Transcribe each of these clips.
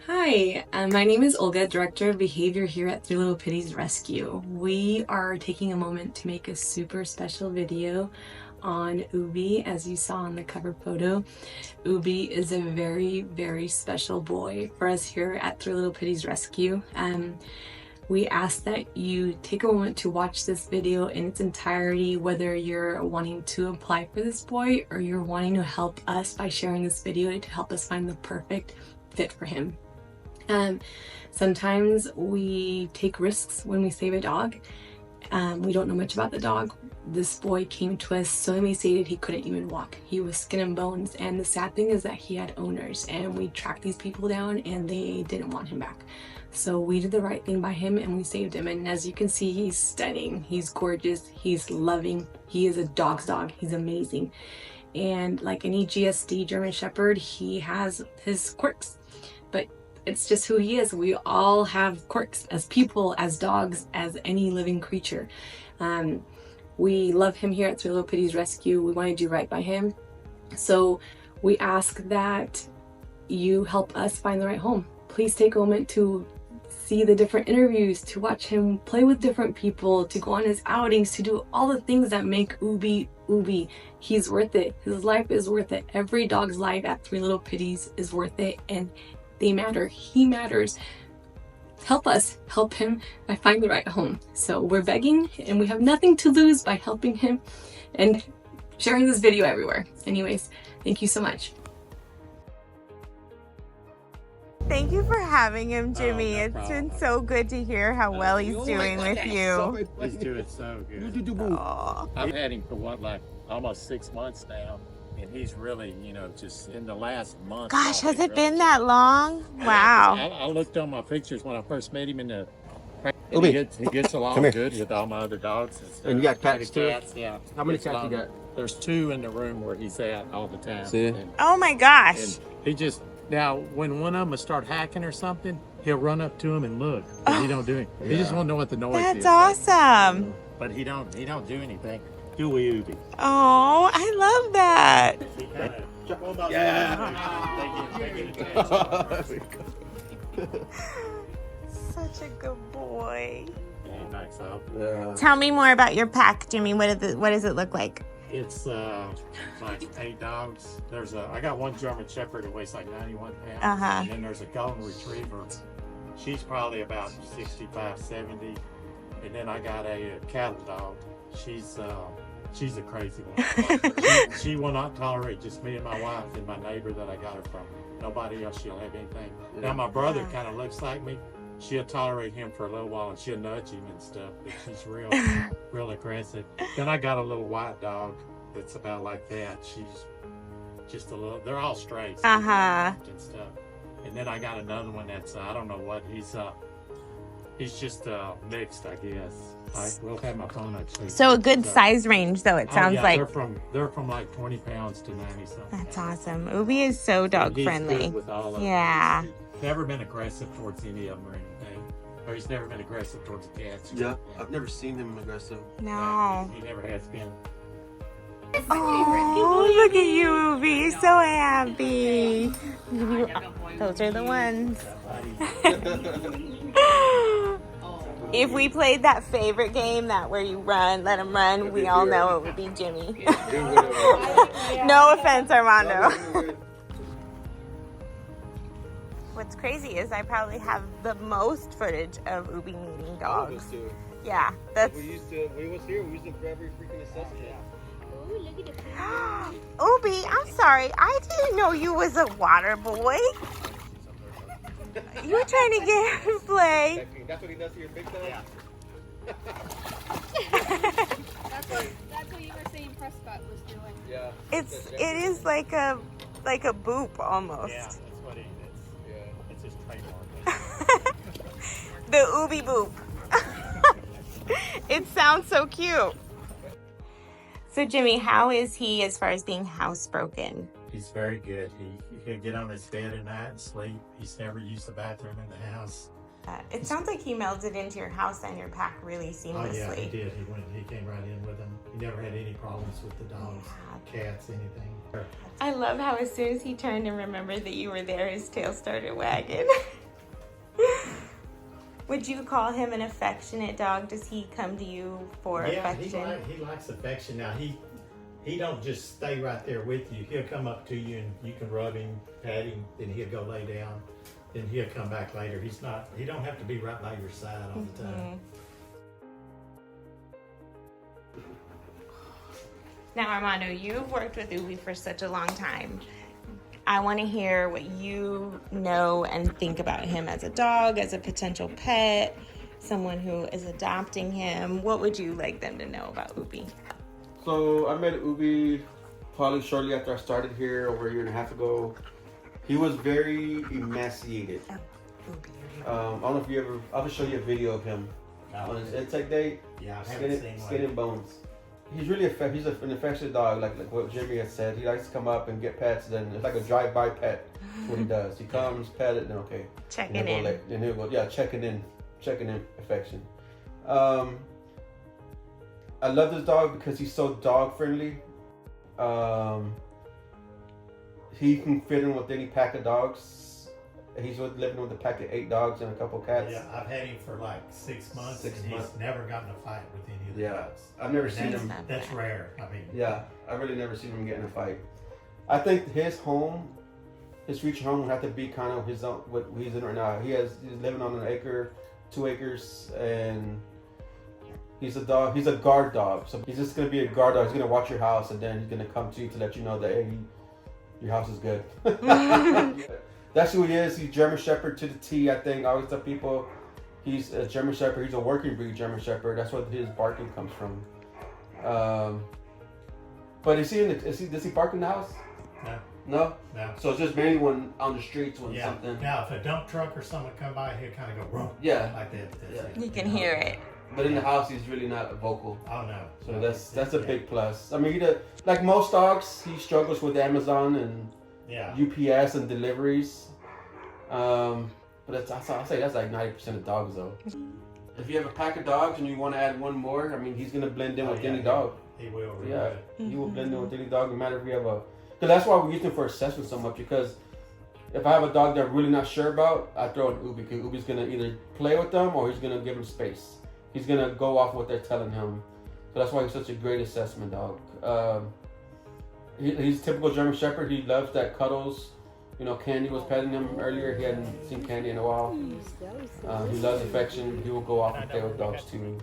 Hi, my name is Olga, Director of Behavior here at Three Little Pitties Rescue. We are taking a moment to make a super special video on Ubie, as you saw in the cover photo. Ubie is a very, very special boy for us here at Three Little Pitties Rescue. We ask that you take a moment to watch this video in its entirety, whether you're wanting to apply for this boy or you're wanting to help us by sharing this video to help us find the perfect fit for him. Sometimes we take risks when we save a dog. We don't know much about the dog. This boy came to us so emaciated he couldn't even walk. He was skin and bones, and the sad thing is that he had owners, and we tracked these people down and they didn't want him back. So we did the right thing by him and we saved him, and as you can see, he's stunning, he's gorgeous, he's loving, he is a dog's dog, he's amazing. And like any GSD German Shepherd, he has his quirks, but it's just who he is. We all have quirks as people, as dogs, as any living creature. We love him here at Three Little Pitties Rescue. We want to do right by him. So we ask that you help us find the right home. Please take a moment to see the different interviews, to watch him play with different people, to go on his outings, to do all the things that make Ubie Ubie. He's worth it. His life is worth it. Every dog's life at Three Little Pitties is worth it, and they matter. He matters. Help us help him by finding the right home. So we're begging, and we have nothing to lose by helping him and sharing this video everywhere. Anyways, thank you so much. Thank you for having him, Jimmy. It's been so good to hear how well he's doing with you. He's doing so good. Aww. I've had him for almost 6 months now, and he's really, just in the last month. Gosh, has it been that long? Wow. I looked on my pictures when I first met him in the. Ubie. He gets along good with all my other dogs. And you got cats too? Yeah. How many cats you got? There's 2 in the room where he's at all the time. See? Oh my gosh. And he just, now when one of them will start hacking or something, he'll run up to him and look. But he don't do it. He just won't know what the noise is. That's awesome. But he don't do anything. Do we, Ubie? Oh, I love that. Such a good boy. Tell me more about your pack, Jimmy. What does it look like? It's like 8 dogs. I got one German Shepherd that weighs like 91 pounds. And then there's a Golden Retriever. She's probably about 65, 70. And then I got a cattle dog. She's a crazy one. she will not tolerate just me and my wife and my neighbor that I got her from. Nobody else she'll have anything. Now my brother kind of looks like me. She'll tolerate him for a little while and she'll nudge him and stuff, but she's real aggressive. Then I got a little white dog that's about like that. She's just a little, they're all straight. And stuff. And then I got another one that's, I don't know what, he's just mixed, I guess. We'll have my phone actually. So a good size range, though, it sounds like. They're from like 20 pounds to 90 something. That's awesome. Ubie is so dog friendly. With all of yeah. Them. He's never been aggressive towards any of them or anything. Or he's never been aggressive towards the cats. Yeah, I've never seen him aggressive. No. He never has been. Oh, look at you, Ubie. So happy. Those are the ones. If we played that favorite game, that where you let him run, we all know it would be Jimmy. No offense, Armando. What's crazy is I probably have the most footage of Ubie meeting dogs. Yeah, that's. We was here. We used to grab every freaking necessity. Ubie, I'm sorry. I didn't know you was a water boy. You were trying to get him to play. That's what he does to your big dog? Yeah. That's what you were saying Prescott was doing. Yeah. It is like a boop almost. Yeah, that's what it is. Yeah. It's his trademark. The Ubie boop. It sounds so cute. So Jimmy, how is he as far as being housebroken? He's very good. He can get on his bed at night and sleep. He's never used the bathroom in the house. It sounds like he melded into your house and your pack really seamlessly. Oh yeah, he did. He came right in with them. He never had any problems with the dogs, cats, anything. I love how as soon as he turned and remembered that you were there, his tail started wagging. Would you call him an affectionate dog? Does he come to you for affection? Yeah, he likes affection. Now he don't just stay right there with you. He'll come up to you and you can rub him, pat him, then he'll go lay down. Then he'll come back later. He don't have to be right by your side all the time. Now, Armando, you've worked with Ubie for such a long time. I want to hear what you know and think about him as a dog, as a potential pet, someone who is adopting him. What would you like them to know about Ubie? So I met Ubie probably shortly after I started here, over a year and a half ago. He was very emaciated. I don't know if you ever, I'll just show you a video of him on his intake day. Yeah, skin and bones. He's really he's an affectionate dog, like what Jimmy has said. He likes to come up and get pets, and it's like a drive-by pet. That's what he does. He comes, pet it, then okay. Checking in. Then he'll go, yeah, checking in affection. I love this dog because he's so dog friendly. He can fit in with any pack of dogs. He's living with a pack of 8 dogs and a couple cats. Yeah, I've had him for like 6 months. He's never gotten a fight with any of the dogs. I've never seen him. That's rare. I mean, yeah, I really never seen him get in a fight. I think his future home would have to be kind of his own. What he's in right now. He's living on an acre, 2 acres, and he's a dog. He's a guard dog. So he's just gonna be a guard dog. He's gonna watch your house, and then he's gonna come to you to let you know that hey, your house is good. That's who he is. He's German Shepherd to the T. I think I always tell people he's a German Shepherd. He's a working breed German Shepherd. That's where his barking comes from. But does he bark in the house? No. No? No. So it's just mainly when on the streets when something. Now if a dump truck or someone come by, he'll kind of go rump. Yeah. Like that. Yeah. You can hear it. But in the house, he's really not vocal. Oh no. So that's a big plus. I mean, like most dogs, he struggles with Amazon and UPS and deliveries. But I'll say that's like 90% of dogs though. If you have a pack of dogs and you want to add one more, I mean, he's gonna blend in with any dog. He will. Really. Yeah, he will blend in with any dog, no matter if we have a. Because that's why we use him for assessment so much. Because if I have a dog that I'm really not sure about, I throw in Ubie. Because Ubie's gonna either play with them or he's gonna give them space. He's gonna go off what they're telling him. So that's why he's such a great assessment dog. He's a typical German Shepherd. He loves that cuddles. You know, Candy was petting him earlier. He hadn't seen Candy in a while. He loves affection. He will go off and play with dogs too.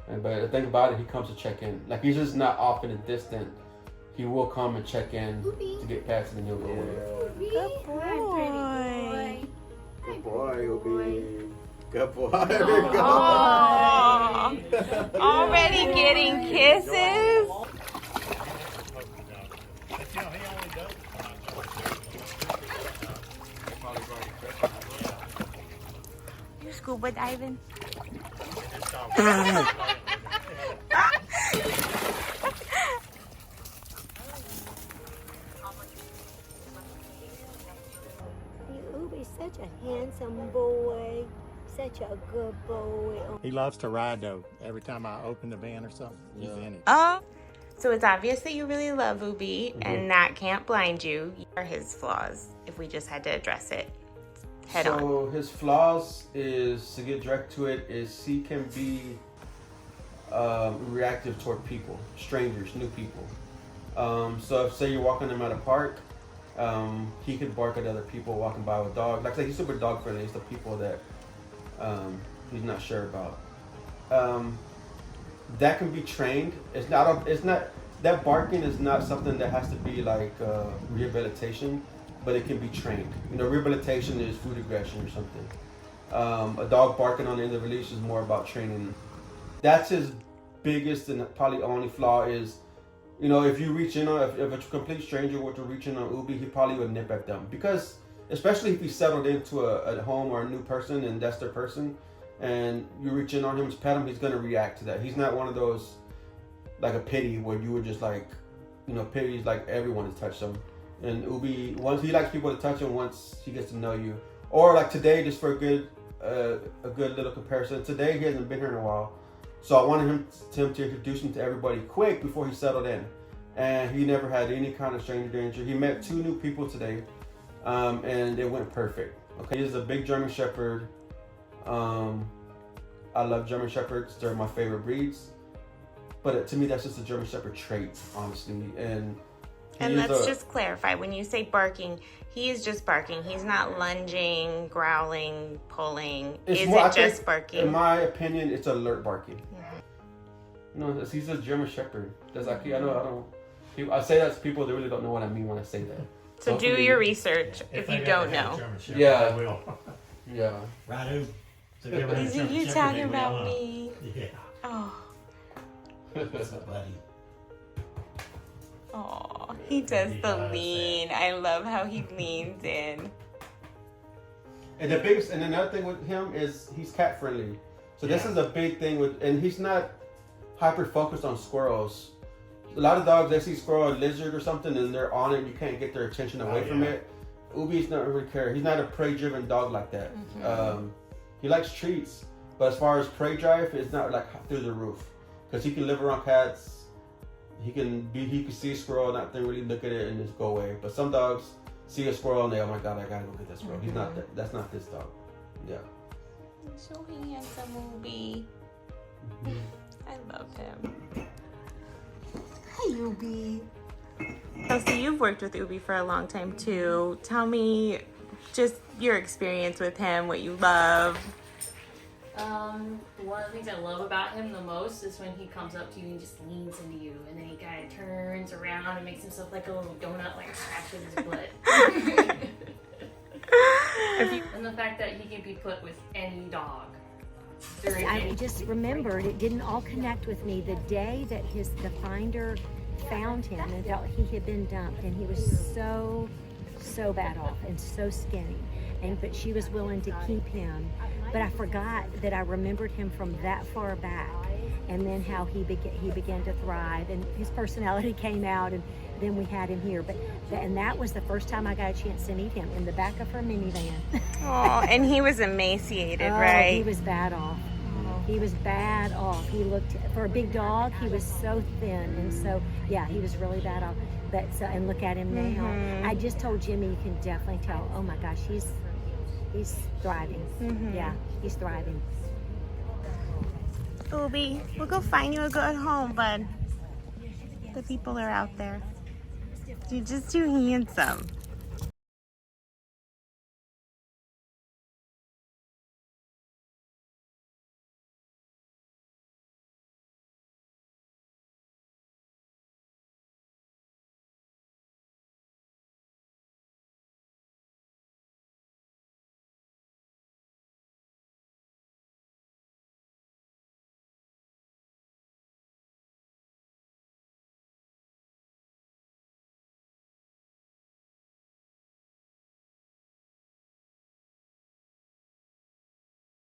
But the thing about it, he comes to check in. Like, he's just not off in the distant. He will come and check in to get pets and then he'll go away. Good boy. Good boy, Ubie. Good boy. Aww. Already getting kisses. You scuba diving? Ubie's such a handsome boy. Such a good boy. He loves to ride though. Every time I open the van or something, he's in it. So it's obvious that you really love Ubie, and that can't blind you. What are his flaws, if we just had to address it head on? So his flaws is, to get direct to it, is he can be reactive toward people, strangers, new people. So if say you're walking him at a park, he can bark at other people walking by with a dog. Like I said, he's super dog friendly. It's the people that he's not sure about. That can be trained. It's not. That barking is not something that has to be like rehabilitation, but it can be trained. You know, rehabilitation is food aggression or something. A dog barking on the end of the leash is more about training. That's his biggest and probably only flaw is, you know, if you reach in on, if a complete stranger were to reach in on Ubie, he probably would nip at them. Because, especially if he settled into a home or a new person and that's their person, and you reach in on him to pet him, he's going to react to that. He's not one of those, like a pity, where you would just like, you know, pity is like everyone has touched him. And Ubie, once he likes people to touch him once he gets to know you. Or like today, just for a good a good little comparison. Today he hasn't been here in a while, so I wanted him to introduce him to everybody quick before he settled in. And he never had any kind of stranger danger. He met 2 new people today, and it went perfect. Okay, he's a big German Shepherd. I love German Shepherds. They're my favorite breeds. But to me, that's just a German Shepherd trait, honestly. And let's just clarify, when you say barking, he is just barking. He's not lunging, growling, pulling. Just barking? In my opinion, it's alert barking. No, he's a German Shepherd. That's actually, I say that to people, they really don't know what I mean when I say that. So do your research if you don't know. Yeah. I will. Yeah. Right, so Is you talking about me? Yeah. Oh. That's my buddy. Oh, he does the lean. I love how he leans in. And another thing with him is he's cat friendly. So this is a big thing and he's not hyper focused on squirrels. A lot of dogs, they see squirrel or lizard or something and they're on it and you can't get their attention away from it. Ubie's not really care. He's not a prey driven dog like that. He likes treats, but as far as prey drive, it's not like through the roof. Because he can live around cats. He can see a squirrel, not really look at it and just go away. But some dogs see a squirrel and they, oh my god, I gotta go get that squirrel. He's not that's not this dog. Yeah. He's so handsome, Ubie. I love him. Hi, Ubie. Oh, so you've worked with Ubie for a long time too. Tell me just your experience with him, what you love. One of the things I love about him the most is when he comes up to you and just leans into you, and then he kind of turns around and makes himself like a little donut, like scratch with his butt. And the fact that he can be put with any dog. I just remembered it didn't all connect with me the day that the finder found him and felt he had been dumped, and he was so bad off and so skinny, but she was willing to keep him. But I forgot that I remembered him from that far back, and then how he began to thrive, and his personality came out, and then we had him here. And that was the first time I got a chance to meet him in the back of her minivan. Oh, and he was emaciated, right? He was bad off. He was bad off. He looked, for a big dog, he was so thin, and so he was really bad off. But and look at him now. I just told Jimmy, you can definitely tell. Oh my gosh, he's thriving. Yeah, he's thriving. Ubie, we'll go find you a good home, bud. The people are out there. You're just too handsome.